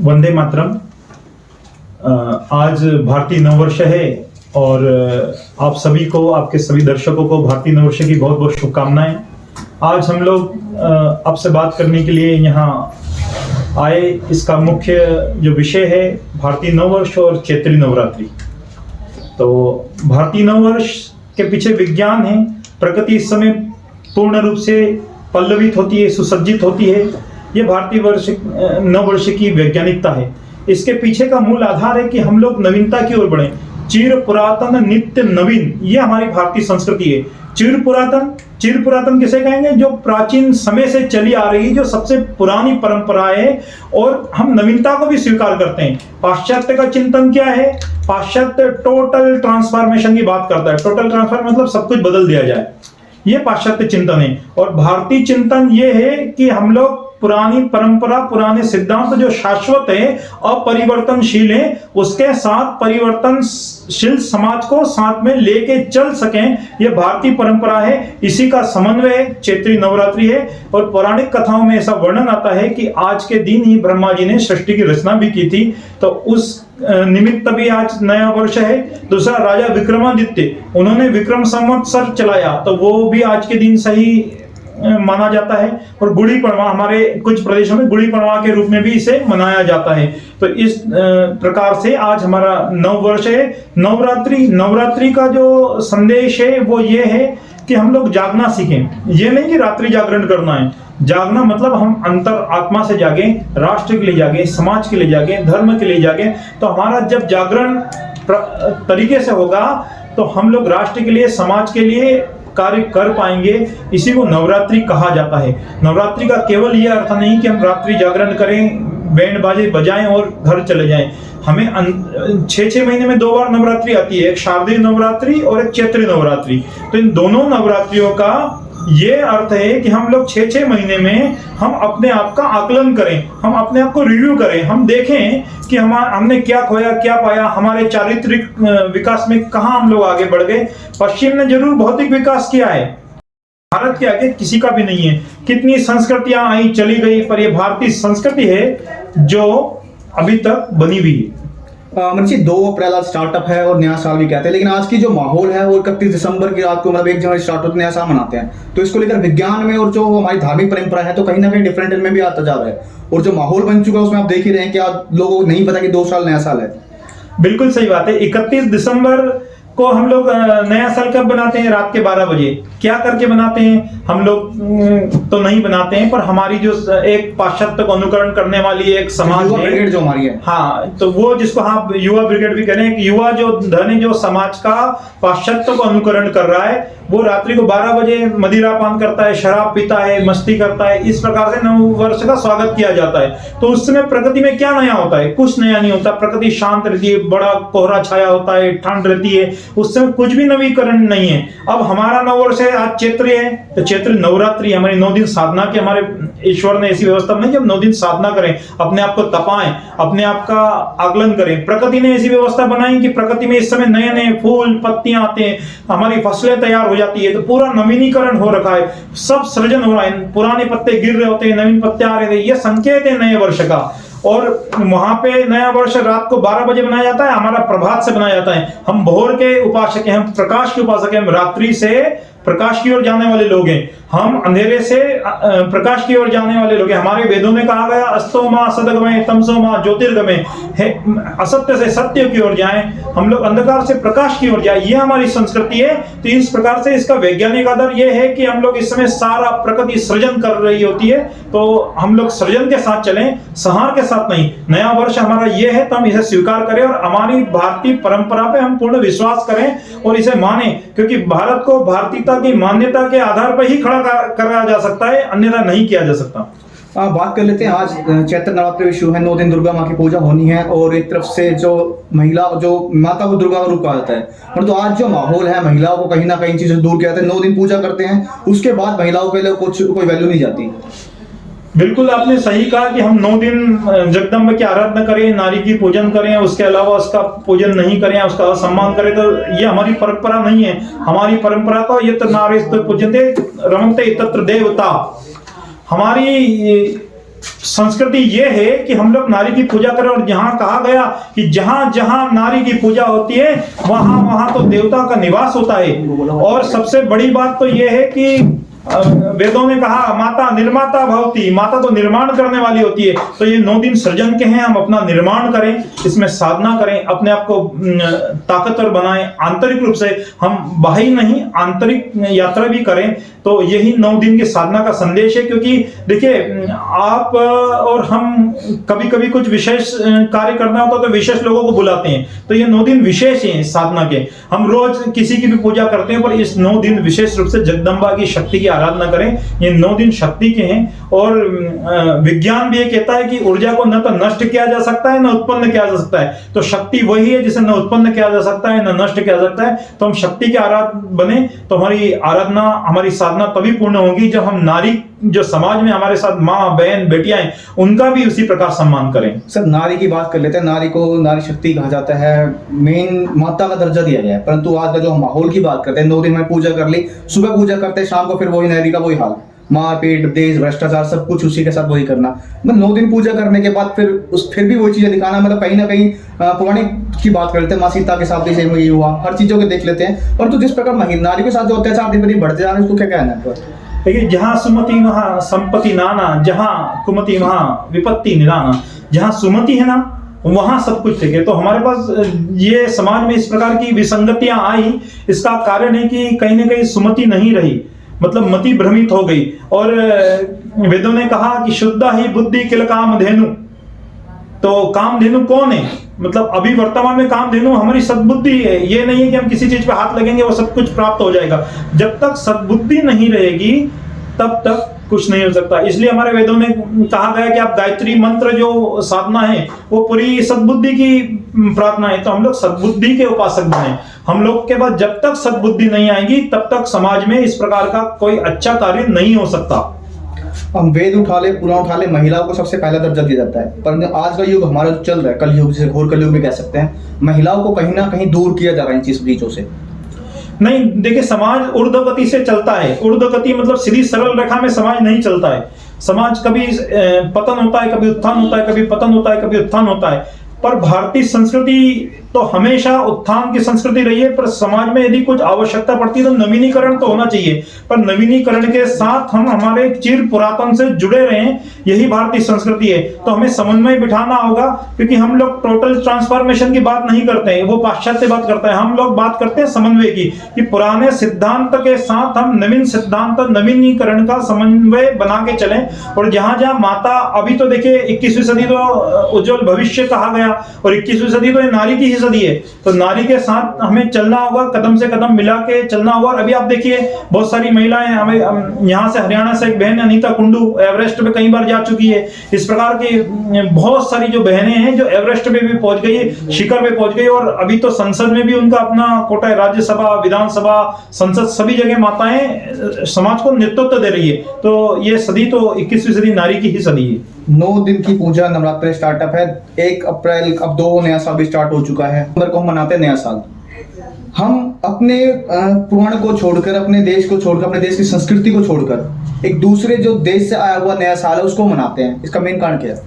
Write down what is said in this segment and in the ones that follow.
वंदे मातरम। आज भारतीय नववर्ष है और आप सभी को, आपके सभी दर्शकों को भारतीय नववर्ष की बहुत बहुत शुभकामनाएं। आज हम लोग आपसे बात करने के लिए यहाँ आए। इसका मुख्य जो विषय है भारतीय नववर्ष और चैत्री नवरात्रि। तो भारतीय नववर्ष के पीछे विज्ञान है। प्रकृति इस समय पूर्ण रूप से पल्लवित होती है, सुसज्जित होती है। ये भारतीय नववर्ष की वैज्ञानिकता है। इसके पीछे का मूल आधार है कि हम लोग नवीनता की ओर बढ़े। चिर पुरातन नित्य नवीन, ये हमारी भारतीय संस्कृति है। चिर पुरातन किसे कहेंगे? जो प्राचीन समय से चली आ रही, जो सबसे पुरानी परंपरा है। और हम नवीनता को भी स्वीकार करते हैं। पाश्चात्य का चिंतन क्या है? पाश्चात्य टोटल ट्रांसफॉर्मेशन की बात करता है। टोटल ट्रांसफॉर्म मतलब सब कुछ बदल दिया जाए, ये पाश्चात्य चिंतन है। और भारतीय चिंतन ये है कि हम लोग पुरानी परंपरा, पुराने सिद्धांत जो शाश्वत है, अपरिवर्तनशील है, उसके साथ परिवर्तनशील समाज को साथ में लेके चल सकें, ये भारतीय परंपरा है। इसी का समन्वय चैत्री नवरात्रि है। और पौराणिक कथाओं में ऐसा वर्णन आता है कि आज के दिन ही ब्रह्मा जी ने सृष्टि की रचना भी की थी। तो उस निमित्त भी आज नया वर्ष है। दूसरा, राजा विक्रमादित्य, उन्होंने विक्रम संवत्सर चलाया, तो वो भी आज के दिन सही माना जाता है। और गुड़ी पड़वा, हमारे कुछ प्रदेशों में गुड़ी पड़वा के रूप में भी इसे मनाया जाता है। तो इस प्रकार से आज हमारा नव वर्ष है। नवरात्रि का जो संदेश है वो ये है कि हम लोग जागना सीखें। ये नहीं कि रात्रि जागरण करना है। जागना मतलब हम अंतर आत्मा से जागे, राष्ट्र के लिए जागे, समाज के लिए जागे, धर्म के लिए जागे। तो हमारा जब जागरण तरीके से होगा तो हम लोग राष्ट्र के लिए, समाज के लिए कार्य कर पाएंगे। इसी को नवरात्रि कहा जाता है। नवरात्रि का केवल यह अर्थ नहीं कि हम रात्रि जागरण करें, बैंड बाजे बजाएं और घर चले जाएं। हमें 6 महीने में 2 बार नवरात्रि आती है, एक शारदीय नवरात्रि और एक चैत्री नवरात्रि। तो इन दोनों नवरात्रियों का ये अर्थ है कि हम लोग 6 महीने में हम अपने आप का आकलन करें, हम अपने आप को रिव्यू करें, हम देखें कि हमने क्या खोया, क्या पाया, हमारे चारित्रिक विकास में कहाँ हम लोग आगे बढ़ गए। पश्चिम ने जरूर भौतिक विकास किया है, भारत के आगे किसी का भी नहीं है। कितनी संस्कृतियां आई चली गई, पर यह भारतीय संस्कृति है जो अभी तक बनी हुई है। मनीष, 2 अप्रैल आज स्टार्टअप है और नया साल भी कहते हैं, लेकिन आज की जो माहौल है वो 31 दिसंबर की रात को, मतलब 1 जनवरी स्टार्ट होते नया साल मनाते हैं। तो इसको लेकर विज्ञान में और जो हमारी धार्मिक परंपरा है तो कहीं ना कहीं डिफरेंट इनमें भी आता जा रहा है। और जो माहौल बन चुका है उसमें आप देख ही रहे हैं कि आज लोगों को नहीं पता कि 2 साल नया साल है। बिल्कुल सही बात है। 31 दिसंबर को हम लोग नया साल कब बनाते हैं? रात के 12 बजे। क्या करके बनाते हैं? हम लोग तो नहीं बनाते हैं, पर हमारी जो एक पाश्चात्य को अनुकरण करने वाली एक समाज युवा ब्रिगेड जो हमारी है, हाँ, तो वो जिसको हम युवा ब्रिगेड भी कह रहे हैं, कि युवा जो धन है, जो समाज का पाश्चात्य को अनुकरण कर रहा है, वो रात्रि को 12 बजे मदिरा पान करता है, शराब पीता है, मस्ती करता है। इस प्रकार से नव वर्ष का स्वागत किया जाता है। तो उस समय प्रकृति में क्या नया होता है? कुछ नया नहीं होता। प्रकृति शांत रहती है, बड़ा कोहरा छाया होता है, ठंड रहती है, उस समय कुछ भी नवीकरण नहीं है। अब हमारा नववर्ष है, आज चैत्र है, तो चैत्र नवरात्रि, हमारी 9 दिन साधना की, हमारे ईश्वर ने ऐसी व्यवस्था बनाई जब 9 दिन साधना करें, अपने आप को तपाएं, अपने आप का आकलन करें। प्रकृति ने ऐसी व्यवस्था बनाई कि प्रकृति में इस समय नए नए फूल पत्तियां आते हैं, हमारी फसलें तैयार हो जाती है। तो पूरा नवीनीकरण हो रखा है, सब सृजन हो रहा है। पुराने पत्ते गिर रहे होते हैं, नवीन पत्ते आ रहे थे। ये संकेत है नए वर्ष का। और वहां पे नया वर्ष रात को 12 बजे बनाया जाता है, हमारा प्रभात से बनाया जाता है। हम भोर के उपासक हैं, हम प्रकाश के उपासक हैं, हम रात्रि से प्रकाश की ओर जाने वाले लोग हैं, हम अंधेरे से प्रकाश की ओर जाने वाले लोग हैं। हमारे वेदों में कहा गया, अस्तो मां सदगमय तमसो मां ज्योतिर्गमय, असत्य से सत्य की ओर जाएं, हम लोग अंधकार से प्रकाश की ओर जाएं। ये हमारी संस्कृति है। तो इस प्रकार से इसका वैज्ञानिक आधार ये है कि हम लोग इस समय सारा प्रकृति सृजन कर रही होती है, तो हम लोग सृजन के साथ चलें, संहार के साथ नहीं। नया वर्ष हमारा ये है, तो हम इसे स्वीकार करें और हमारी भारतीय परंपरा पे हम पूर्ण विश्वास करें और इसे माने, क्योंकि भारत को भारतीयता की मान्यता के आधार पर ही खड़ा करा जा सकता है, अन्यथा नहीं किया जा सकता। बात कर लेते हैं। आज चैत्र नवरात्रि शुरू है, 9 दिन दुर्गा माँ की पूजा होनी है और एक तरफ से जो महिला, जो माता को दुर्गा का रूप कहा जाता है, परंतु आज जो माहौल है महिलाओं को कहीं ना कहीं चीजें दूर किया जाता है। 9 दिन पूजा करते हैं, उसके बाद महिलाओं के लिए कोई वैल्यू नहीं जाती। बिल्कुल आपने सही कहा कि हम 9 दिन जगदम्बा की आराधना करें, नारी की पूजन करें, उसके अलावा उसका पूजन नहीं करें, उसका सम्मान करें, तो ये हमारी परंपरा नहीं है। हमारी परंपरा तो ये नारी पूजन्ते रमन्ते तत्र देवता। हमारी संस्कृति ये है कि हम लोग नारी की पूजा करें, और जहां कहा गया कि जहां जहां नारी की पूजा होती है वहां वहां तो देवता का निवास होता है। और सबसे बड़ी बात तो ये है कि वेदों ने कहा माता निर्माता भवती, माता तो निर्माण करने वाली होती है। तो ये 9 दिन सृजन के हैं, हम अपना निर्माण करें, इसमें साधना करें, अपने आप को ताकतवर बनाएं, आंतरिक रूप से, हम बाहरी नहीं आंतरिक यात्रा भी करें। तो यही 9 दिन की साधना का संदेश है। क्योंकि देखिए आप और हम कभी कभी कुछ विशेष कार्य करना होता तो विशेष लोगों को बुलाते हैं, तो ये 9 दिन विशेष हैं साधना के। हम रोज किसी की भी पूजा करते हैं, पर इस 9 दिन विशेष रूप से जगदम्बा की शक्ति की आराधना करें। ये 9 दिन शक्ति के हैं। और विज्ञान भी ये कहता है कि ऊर्जा को न तो नष्ट किया जा सकता है न उत्पन्न किया जा सकता है। तो शक्ति वही है जिसे न उत्पन्न किया जा सकता है न नष्ट किया जा सकता है। तो हम शक्ति के आराधक बने तो हमारी आराधना, हमारी साधना तभी पूर्ण होगी जब हम नारी, जो समाज में हमारे साथ माँ बहन बेटियां हैं, उनका भी उसी प्रकार सम्मान करें। सर नारी की बात कर लेते हैं। नारी को नारी शक्ति कहा जाता है, मेन माता का दर्जा दिया गया है। परंतु आज का जो माहौल की बात करते हैं, 9 दिन में पूजा कर ली, सुबह पूजा करते हैं, शाम को फिर वही नारी का वही हाल, मारपीट, देश भ्रष्टाचार, सब कुछ उसी के साथ वही करना। मतलब 9 दिन पूजा करने के बाद फिर भी वही चीजें दिखाना। मतलब कहीं ना कहीं पौराणिक की बात कर लेते हैं, माँ सीता के साथ भी सेम वही हुआ, हर चीजों को देख लेते हैं। परंतु जिस प्रकार नारी के साथ जो अत्याचार दिन बढ़ते जा रहे हैं, उसको क्या कहना है? देखिए जहां सुमति वहां संपत्ति नाना, जहां कुमति वहां विपत्ति निराना। जहां सुमति है ना वहां सब कुछ ठीक है। तो हमारे पास ये समाज में इस प्रकार की विसंगतियां आई, इसका कारण है कि कहीं ना कहीं सुमति नहीं रही, मतलब मति भ्रमित हो गई। और वेदों ने कहा कि शुद्ध ही बुद्धि किल कामधेनु। तो कामधेनु कौन है? मतलब अभी वर्तमान में कामधेनु हमारी सद्बुद्धि है। ये नहीं है कि हम किसी चीज पे हाथ लगेंगे वो सब कुछ प्राप्त हो जाएगा। जब तक सद्बुद्धि नहीं रहेगी तब तक कुछ नहीं हो सकता। इसलिए हमारे वेदों में कहा गया कि आप गायत्री मंत्र जो साधना है वो पूरी सद्बुद्धि की प्रार्थना है। तो हम लोग सद्बुद्धि के उपासक बने। हम लोग के पास जब तक सद्बुद्धि नहीं आएगी तब तक समाज में इस प्रकार का कोई अच्छा कार्य नहीं हो सकता। हम वेद उठा ले, पुराण उठा ले, महिलाओं को सबसे पहला दर्जा दिया जाता है। पर आज का युग हमारा जो चल रहा है, कलयुग, जिसे घोर कलयुग भी कह सकते हैं, महिलाओं को कहीं ना कहीं दूर किया जा रहा है इन चीजों से। नहीं, देखिए समाज ऊर्ध्वगति से चलता है। ऊर्ध्वगति मतलब सीधी सरल रेखा में समाज नहीं चलता है। समाज कभी पतन होता है, कभी उत्थान होता है, कभी पतन होता है, कभी उत्थान होता है। पर भारतीय संस्कृति तो हमेशा उत्थान की संस्कृति रही है। पर समाज में यदि कुछ आवश्यकता पड़ती है तो नवीनीकरण तो होना चाहिए। पर नवीनीकरण के साथ हम हमारे चिर पुरातन से जुड़े रहें, यही भारतीय संस्कृति है। तो हमें समन्वय बिठाना होगा, क्योंकि हम लोग टोटल ट्रांसफॉर्मेशन की बात नहीं करते हैं, वो पाश्चात्य बात करता है। हम लोग बात करते हैं समन्वय की, कि पुराने सिद्धांत के साथ हम नवीन सिद्धांत, नवीनीकरण का समन्वय बना के चलें। और जहां जहां माता, अभी तो देखिए 21वीं सदी तो उज्जवल भविष्य कहा गया, और 21वीं सदी तो नारी की सदी है। तो नारी के साथ हमें चलना होगा, कदम से कदम मिला के चलना होगा। और अभी आप देखिए बहुत सारी महिलाएं, हमें यहाँ से हरियाणा से एक बहन अनीता कुंडू एवरेस्ट पे कई बार जा चुकी है। इस प्रकार की बहुत सारी जो बहनें हैं जो एवरेस्ट पे भी पहुंच गई, शिखर पे पहुंच गई। और अभी तो संसद में भी उनका अपना कोटा है, राज्यसभा, विधानसभा, संसद, सभी जगह माताएं समाज को नेतृत्व दे रही है। तो ये सदी तो 21वीं सदी नारी की ही सदी है। 9 दिन की पूजा, नवरात्र स्टार्टअप है 1 अप्रैल, अब 2 नया साल भी स्टार्ट हो चुका है। को हम मनाते हैं नया साल। हम अपने पुराण को छोड़कर, अपने देश को छोड़कर, अपने देश की संस्कृति को छोड़कर एक दूसरे जो देश से आया हुआ नया साल है उसको मनाते हैं। इसका मेन कारण क्या है?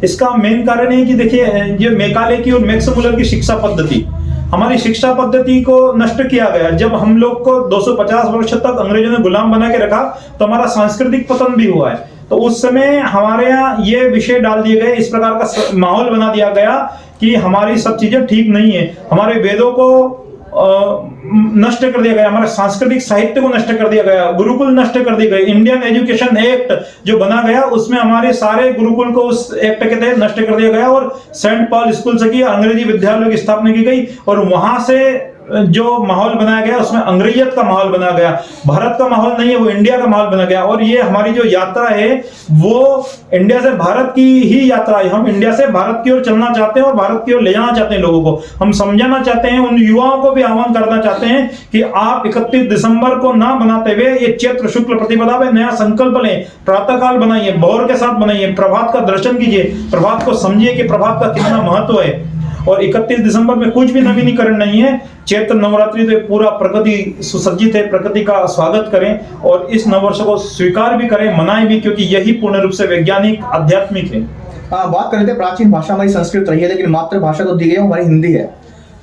इसका मेन कारण है कि देखिए ये मैकाले की और मैक्स मुलर की शिक्षा पद्धति, हमारी शिक्षा पद्धति को नष्ट किया गया। जब हम लोग को 250 वर्ष तक अंग्रेजों ने गुलाम बना के रखा तो हमारा सांस्कृतिक पतन भी हुआ है। तो उस समय हमारे यहाँ ये विषय डाल दिए गए, इस प्रकार का माहौल बना दिया गया कि हमारी सब चीजें ठीक नहीं है। हमारे वेदों को नष्ट कर दिया गया, हमारे सांस्कृतिक साहित्य को नष्ट कर दिया गया, गुरुकुल नष्ट कर दिए गए। इंडियन एजुकेशन एक्ट जो बना गया उसमें हमारे सारे गुरुकुल को उस एक्ट के तहत नष्ट कर दिया गया। और सेंट पॉल स्कूल से की अंग्रेजी विद्यालयों की स्थापना की गई, और वहां से जो माहौल बनाया गया उसमें अंग्रेजियत का माहौल बना गया। भारत का माहौल नहीं है, वो इंडिया का माहौल बना गया। और ये हमारी जो यात्रा है वो इंडिया से भारत की ही यात्रा है। हम इंडिया से भारत की ओर चलना चाहते हैं और भारत की ओर ले जाना चाहते हैं लोगों को। हम समझाना चाहते हैं, उन युवाओं को भी आह्वान करना चाहते हैं कि आप 31 दिसंबर को ना बनाते हुए ये चैत्र शुक्ल प्रतिपदा पे नया संकल्प लें, प्रातः काल बनाइए, भोर के साथ बनाइए, प्रभात का दर्शन कीजिए, प्रभात को समझिए कि प्रभात का कितना महत्व है। और 31 दिसंबर में कुछ भी नवीनीकरण नहीं है। चैत्र नवरात्रि तो पूरा प्रकृति सुसज्जित है, प्रकृति का स्वागत करें और इस नववर्ष को स्वीकार भी करें, मनाएं भी, क्योंकि यही पूर्ण रूप से वैज्ञानिक आध्यात्मिक है। बात कर रहे थे प्राचीन भाषा हमारी संस्कृत रही है, लेकिन मातृभाषा तो दी गई हमारी हिंदी है।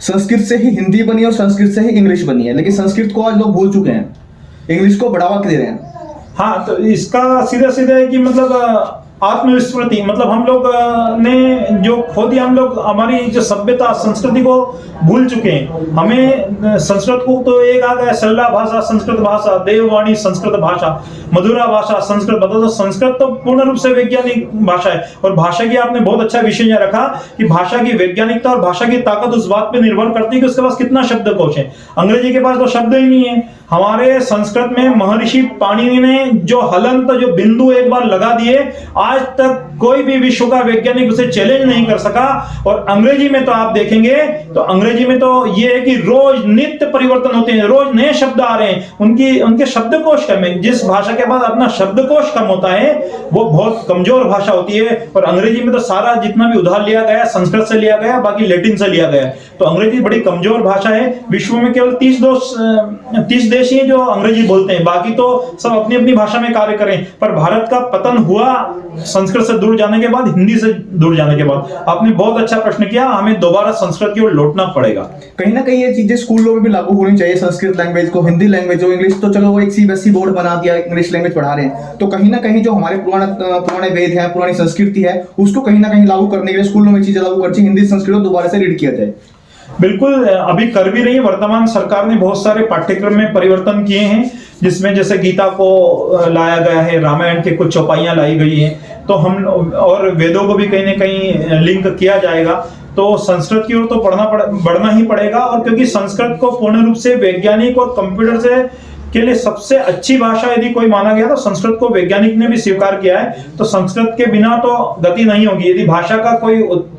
संस्कृत से ही हिंदी बनी और संस्कृत से ही इंग्लिश बनी है, लेकिन संस्कृत को आज लोग भूल चुके हैं, इंग्लिश को बढ़ावा दे रहे हैं। हाँ, तो इसका सीधा सीधा है कि मतलब आत्मविस्मृति, मतलब हम लोग ने जो खो दिया, हम लोग हमारी जो सभ्यता संस्कृति को भूल चुके हैं। हमें संस्कृत को तो एक आ गया सरला भाषा, संस्कृत भाषा, देववाणी संस्कृत भाषा, मधुरा भाषा संस्कृत, मतलब संस्कृत तो पूर्ण रूप से वैज्ञानिक भाषा है। और भाषा की आपने बहुत अच्छा विषय यहाँ रखा कि भाषा की वैज्ञानिकता और भाषा की ताकत उस बात पे निर्भर करती है कि उसके पास कितना शब्दकोश है। अंग्रेजी के पास तो शब्द ही नहीं है। हमारे संस्कृत में महर्षि पाणिनि ने जो हलंत, जो बिंदु एक बार लगा दिए, आज तक कोई भी विश्व का वैज्ञानिक उसे चैलेंज नहीं कर सका। और अंग्रेजी में तो आप देखेंगे तो अंग्रेजी में तो ये है कि रोज नित्य परिवर्तन होते हैं, रोज नए शब्द आ रहे हैं। उनके शब्दकोश कम है। जिस भाषा के पास अपना शब्दकोश कम होता है वो बहुत कमजोर भाषा होती है। और अंग्रेजी में तो सारा जितना भी उधार लिया गया संस्कृत से लिया गया, बाकी लैटिन से लिया गया, तो अंग्रेजी बड़ी कमजोर भाषा है। विश्व में केवल 30 देश ही हैं जो अंग्रेजी बोलते हैं, बाकी तो सब अपनी अपनी भाषा में कार्य करें। पर भारत का पतन हुआ संस्कृत से दूर जाने के बाद, हिंदी से दूर जाने के बाद। आपने बहुत अच्छा प्रश्न किया, हमें दोबारा संस्कृत की ओर लौटना पड़ेगा। कहीं ना कहीं ये चीजें स्कूलों में भी लागू होनी चाहिए, संस्कृत लैंग्वेज को, हिंदी लैंग्वेज हो, इंग्लिश तो चलो वो एक सीबीएसई बोर्ड बना दिया, इंग्लिश लैंग्वेज पढ़ा रहे हैं, तो कहीं ना कहीं जो हमारे पुराने वेद है, पुरानी संस्कृति है, उसको कहीं ना कहीं लागू करने के लिए स्कूलों में चीजें लागू करनी, हिंदी संस्कृत दोबारा से रीड किया जाए। बिल्कुल, अभी कर भी रही है। वर्तमान सरकार ने बहुत सारे पाठ्यक्रम में परिवर्तन किए हैं, जिसमें जैसे गीता को लाया गया है, रामायण के कुछ चौपाइयां लाई गई हैं, तो हम और वेदों को भी कहीं ना कहीं लिंक किया जाएगा। तो संस्कृत की ओर तो बढ़ना ही पड़ेगा। और क्योंकि संस्कृत को पूर्ण रूप से वैज्ञानिक और कंप्यूटर से के लिए सबसे अच्छी भाषा यदि कोई माना गया तो संस्कृत को वैज्ञानिक ने भी स्वीकार किया है। तो संस्कृत के बिना तो गति नहीं होगी। यदि भाषा का कोई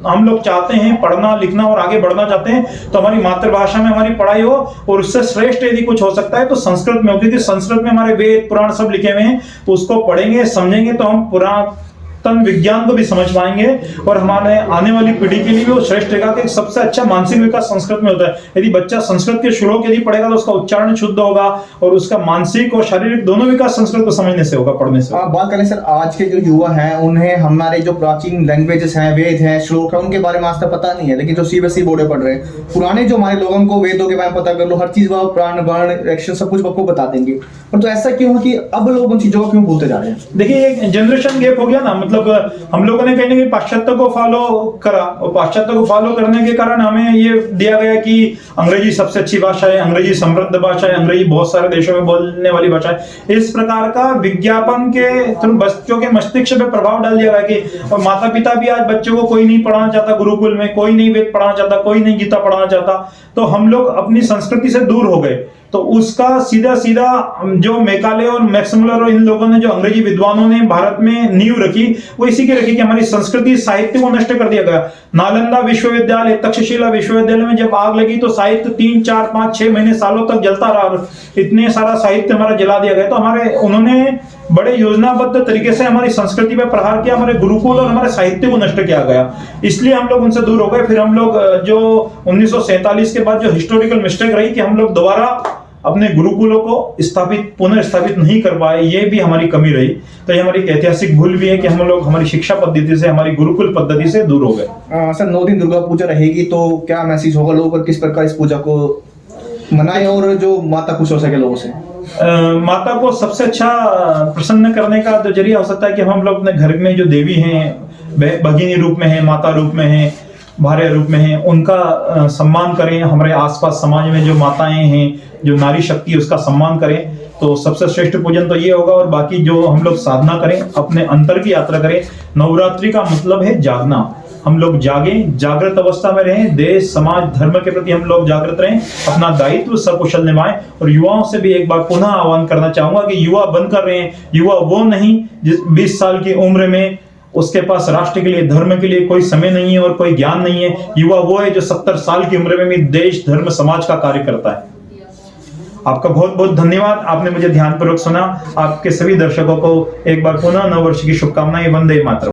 हम लोग चाहते हैं पढ़ना लिखना और आगे बढ़ना चाहते हैं तो हमारी मातृभाषा में हमारी पढ़ाई हो, और उससे श्रेष्ठ यदि कुछ हो सकता है तो संस्कृत में हो, क्योंकि संस्कृत में हमारे वेद पुराण सब लिखे हुए हैं। तो उसको पढ़ेंगे समझेंगे तो हम पुरातन विज्ञान को भी समझ पाएंगे और हमारे आने वाली पीढ़ी के लिए भी वो श्रेष्ठ रहेगा कि सबसे अच्छा मानसिक विकास संस्कृत में होता है। यदि बच्चा संस्कृत के श्लोक यदि पढ़ेगा तो उसका उच्चारण शुद्ध होगा और उसका मानसिक और शारीरिक दोनों विकास संस्कृत को समझने से होगा, पढ़ने से। आप बात करें सर, आज के जो युवा हैं उन्हें हमारे जो प्राचीन लैंग्वेजेस हैं, वेद हैं, श्लोक है, उनके बारे में आज तक पता नहीं है, लेकिन जो सीबीएसई बोर्ड पढ़ रहे हैं, पुराने जो हमारे लोगों को वेदों के बारे में पता कर लो, हर चीज वो प्राण वर्ण एक्शन सब कुछ आपको बता देंगे। पर तो ऐसा क्यों है कि अब लोग उन चीजों को क्यों भूलते जा रहे हैं? देखिए, एक जनरेशन गैप हो गया ना। मतलब हम लोगों ने कहीं ना कहीं पाश्चात्य को फॉलो करा और पाश्चात्य को फॉलो करने के कारण हमें ये दिया गया कि अंग्रेजी सबसे अच्छी भाषा है, अंग्रेजी समृद्ध भाषा है, अंग्रेजी बहुत सारे देशों में बोलने वाली भाषा है। इस प्रकार का विज्ञापन के थ्रू बच्चों के मस्तिष्क पे प्रभाव डाल दिया गया कि, और माता पिता भी आज बच्चों को कोई नहीं पढ़ाना चाहता, गुरुकुल में कोई नहीं वेद पढ़ाना चाहता, कोई नहीं गीता पढ़ाना चाहता। तो हम लोग अपनी संस्कृति से दूर हो गए। तो उसका सीधा सीधा जो मैकाले और मैक्स मुलर और इन लोगों ने, जो अंग्रेजी विद्वानों ने भारत में नींव रखी, वो इसी की रखी कि हमारी संस्कृति साहित्य को नष्ट कर दिया गया। नालंदा विश्वविद्यालय, तक्षशिला विश्वविद्यालय में जब आग लगी तो साहित्य 3, 4, 5, 6 महीने सालों तक जलता रहा। इतने सारा साहित्य हमारा जला दिया गया। तो उन्होंने बड़े योजनाबद्ध तरीके से हमारी संस्कृति पर प्रहार किया, हमारे गुरुकुल और हमारे साहित्य को नष्ट किया गया। इसलिए हम लोग उनसे दूर हो गए। फिर हम लोग जो 1947 के बाद जो हिस्टोरिकल मिस्टेक रही कि हम लोग दोबारा अपने गुरुकुलों को पुनर्स्थापित नहीं कर पाए, ये भी हमारी कमी रही। तो ये हमारी एक ऐतिहासिक भूल भी है कि हम लोग हमारी शिक्षा पद्धति से, हमारी गुरुकुल पद्धति से दूर हो गए। सर, 9 दिन दुर्गा पूजा रहेगी तो क्या मैसेज होगा लोगों पर, किस प्रकार इस पूजा को मनाएं और जो माता खुश हो सके लोगों से? माता को सबसे अच्छा प्रसन्न करने का तो जरिया हो सकता है कि हम लोग अपने घर में जो देवी हैं, भगिनी रूप में है, माता रूप में है, भार्य रूप में है, उनका सम्मान करें। हमारे आसपास समाज में जो माताएं हैं, जो नारी शक्ति है, उसका सम्मान करें। तो सबसे श्रेष्ठ पूजन तो ये होगा। और बाकी जो हम लोग साधना करें, अपने अंतर की यात्रा करें। नवरात्रि का मतलब है जागना। हम लोग जागें, जागृत अवस्था में रहें, देश समाज धर्म के प्रति हम लोग जागृत रहें, अपना दायित्व सकुशल निभाएं। और युवाओं से भी एक बार पुनः आह्वान करना चाहूंगा कि युवा बनकर रहे हैं। युवा वो नहीं जिस 20 साल की उम्र में उसके पास राष्ट्र के लिए, धर्म के लिए कोई समय नहीं है और कोई ज्ञान नहीं है। युवा वो है जो 70 साल की उम्र में भी देश धर्म समाज का कार्य करता है। आपका बहुत बहुत धन्यवाद, आपने मुझे ध्यानपूर्वक सुना। आपके सभी दर्शकों को एक बार पुनः नववर्ष की शुभकामनाएं। वंदे मातरम।